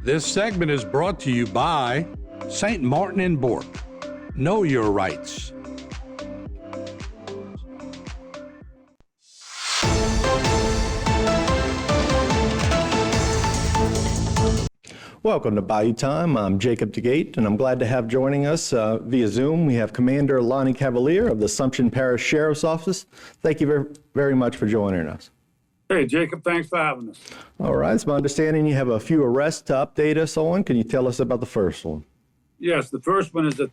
This segment is brought to you by St. Martin and Bourke. Know your rights. Welcome to Bayou Time. I'm Jacob DeGate, and I'm glad to have joining us via Zoom. We have Commander Lonnie Cavalier of the Assumption Parish Sheriff's Office. Thank you very, very much for joining us. Hey, Jacob, thanks for having us. All right, it's my understanding you have a few arrests to update us on. Can you tell us about the first one? Yes, the first one is a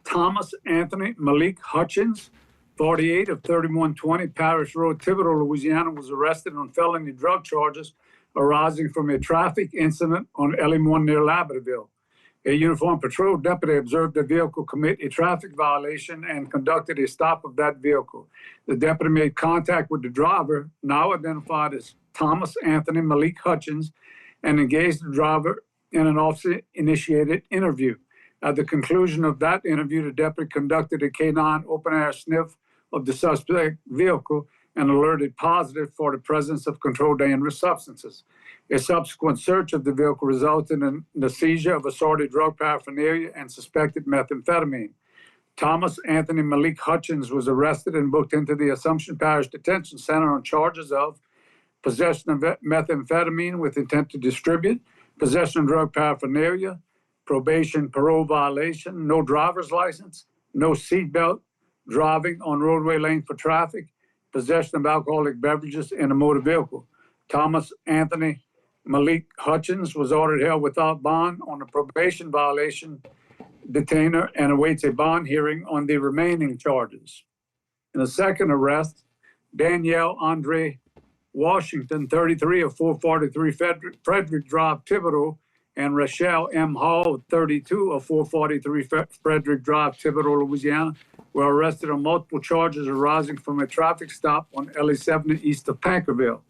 Thomas Anthony Malik Hutchins, 48 of 3120 Parish Road, Thibodaux, Louisiana, was arrested on felony drug charges arising from a traffic incident on LM1 near Labradorville. A uniformed patrol deputy observed the vehicle commit a traffic violation and conducted a stop of that vehicle. The deputy made contact with the driver, now identified as Thomas Anthony Malik Hutchins, and engaged the driver in an officer-initiated interview. At the conclusion of that interview, the deputy conducted a canine open-air sniff of the suspect vehicle and alerted positive for the presence of controlled dangerous substances. A subsequent search of the vehicle resulted in the seizure of assorted drug paraphernalia and suspected methamphetamine. Thomas Anthony Malik Hutchins was arrested and booked into the Assumption Parish Detention Center on charges of possession of methamphetamine with intent to distribute, possession of drug paraphernalia, probation, parole violation, no driver's license, no seatbelt, driving on roadway lane for traffic, possession of alcoholic beverages in a motor vehicle. Thomas Anthony Malik Hutchins was ordered held without bond on a probation violation detainer and awaits a bond hearing on the remaining charges. In the second arrest, Danielle Andre Washington, 33 of 443 Frederick Drive, Thibodaux, and Rochelle M. Hall, 32 of 443 Frederick Drive, Thibodaux, Louisiana, were arrested on multiple charges arising from a traffic stop on LE 70 east of Pankerville.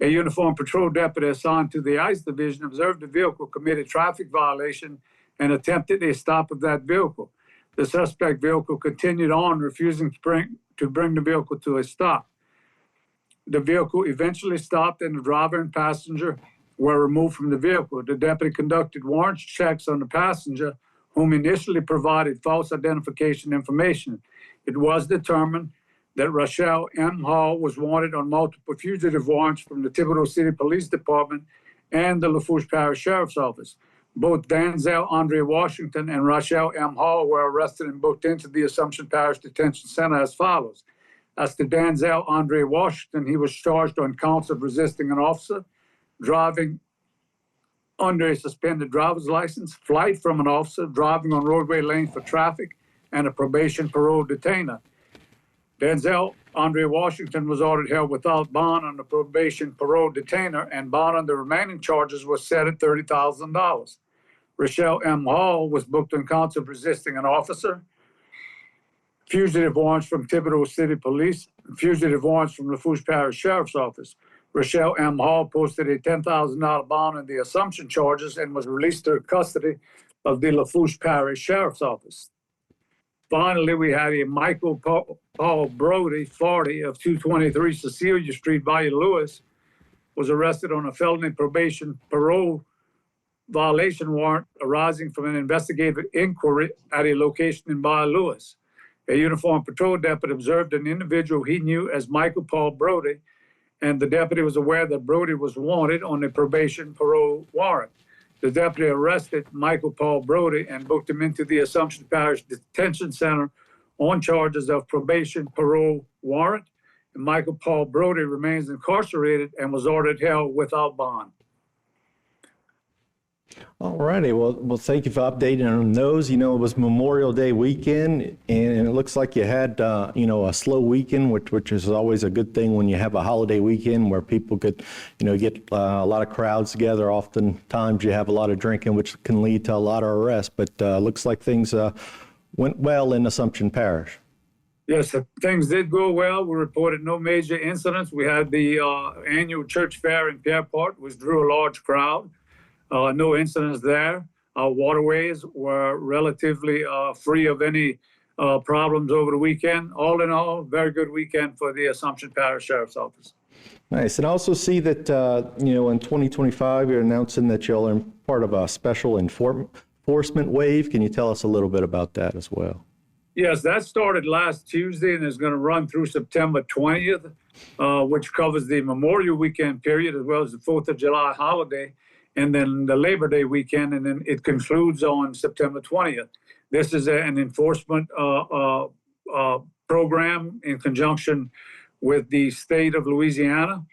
A uniformed patrol deputy assigned to the ICE division observed the vehicle commit a traffic violation and attempted a stop of that vehicle. The suspect vehicle continued on, refusing to bring the vehicle to a stop. The vehicle eventually stopped and the driver and passenger were removed from the vehicle. The deputy conducted warrant checks on the passenger, whom initially provided false identification information. It was determined that Rochelle M. Hall was wanted on multiple fugitive warrants from the Thibodaux City Police Department and the Lafourche Parish Sheriff's Office. Both Danzel Andre Washington and Rochelle M. Hall were arrested and booked into the Assumption Parish Detention Center as follows. As to Danzel Andre Washington, he was charged on counts of resisting an officer, driving under a suspended driver's license, flight from an officer, driving on roadway lanes for traffic, and a probation parole detainer. Denzel Andre Washington was ordered held without bond on the probation parole detainer, and bond on the remaining charges was set at $30,000. Rochelle M. Hall was booked on counts of resisting an officer, fugitive warrants from Thibodaux City Police, and fugitive warrants from the Lafourche Parish Sheriff's Office. Rochelle M. Hall posted a $10,000 bond on the assumption charges and was released to custody of the Lafourche Parish Sheriff's Office. Finally, we had a Michael Paul Brody, 40 of 223 Cecilia Street, Bayou, Lewis, was arrested on a felony probation parole violation warrant arising from an investigative inquiry at a location in Bayou, Lewis. A uniformed patrol deputy observed an individual he knew as Michael Paul Brody, and the deputy was aware that Brody was wanted on a probation parole warrant. The deputy arrested Michael Paul Brody and booked him into the Assumption Parish Detention Center on charges of probation parole warrant. And Michael Paul Brody remains incarcerated and was ordered held without bond. All righty. Well, thank you for updating on those. You know, it was Memorial Day weekend, and it looks like you had, a slow weekend, which is always a good thing when you have a holiday weekend where people could, get a lot of crowds together. Oftentimes you have a lot of drinking, which can lead to a lot of arrests, but looks like things went well in Assumption Parish. Yes, things did go well. We reported no major incidents. We had the annual church fair in Pierreport, which drew a large crowd. No incidents there. Our waterways were relatively free of any problems over the weekend. All in all, very good weekend for the Assumption Parish Sheriff's Office. Nice. And I also see that, in 2025, you're announcing that y'all are part of a special enforcement wave. Can you tell us a little bit about that as well? Yes, that started last Tuesday and is going to run through September 20th, which covers the Memorial Weekend period as well as the 4th of July holiday, and then the Labor Day weekend, and then it concludes on September 20th. This is an enforcement program in conjunction with the state of Louisiana,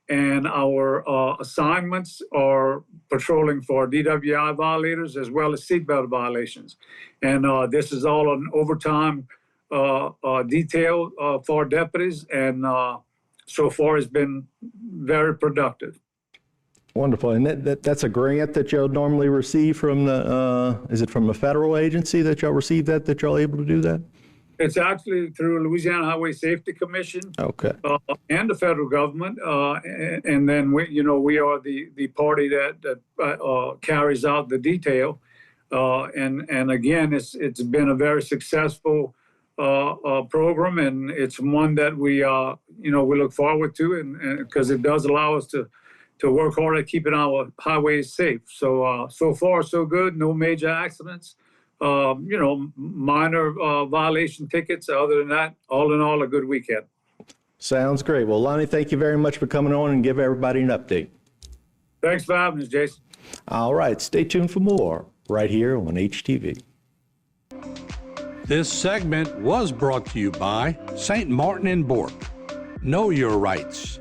and our assignments are patrolling for DWI violators as well as seatbelt violations. And this is all an overtime detail for deputies, and so far has been very productive. Wonderful. And that's a grant that y'all normally receive from is it from a federal agency that y'all receive that y'all able to do that? It's actually through Louisiana Highway Safety Commission. Okay. And the federal government, and then we are the party that carries out the detail, and again, it's been a very successful program, and it's one that we look forward to, and because it does allow us to work hard at keeping our highways safe. So so far so good, no major accidents. Minor violation tickets. Other than that, all in all, a good weekend. Sounds great. Well, Lonnie, thank you very much for coming on and give everybody an update. Thanks for having us, Jason. All right, stay tuned for more right here on HTV. This segment was brought to you by St. Martin and Bourke. Know your rights.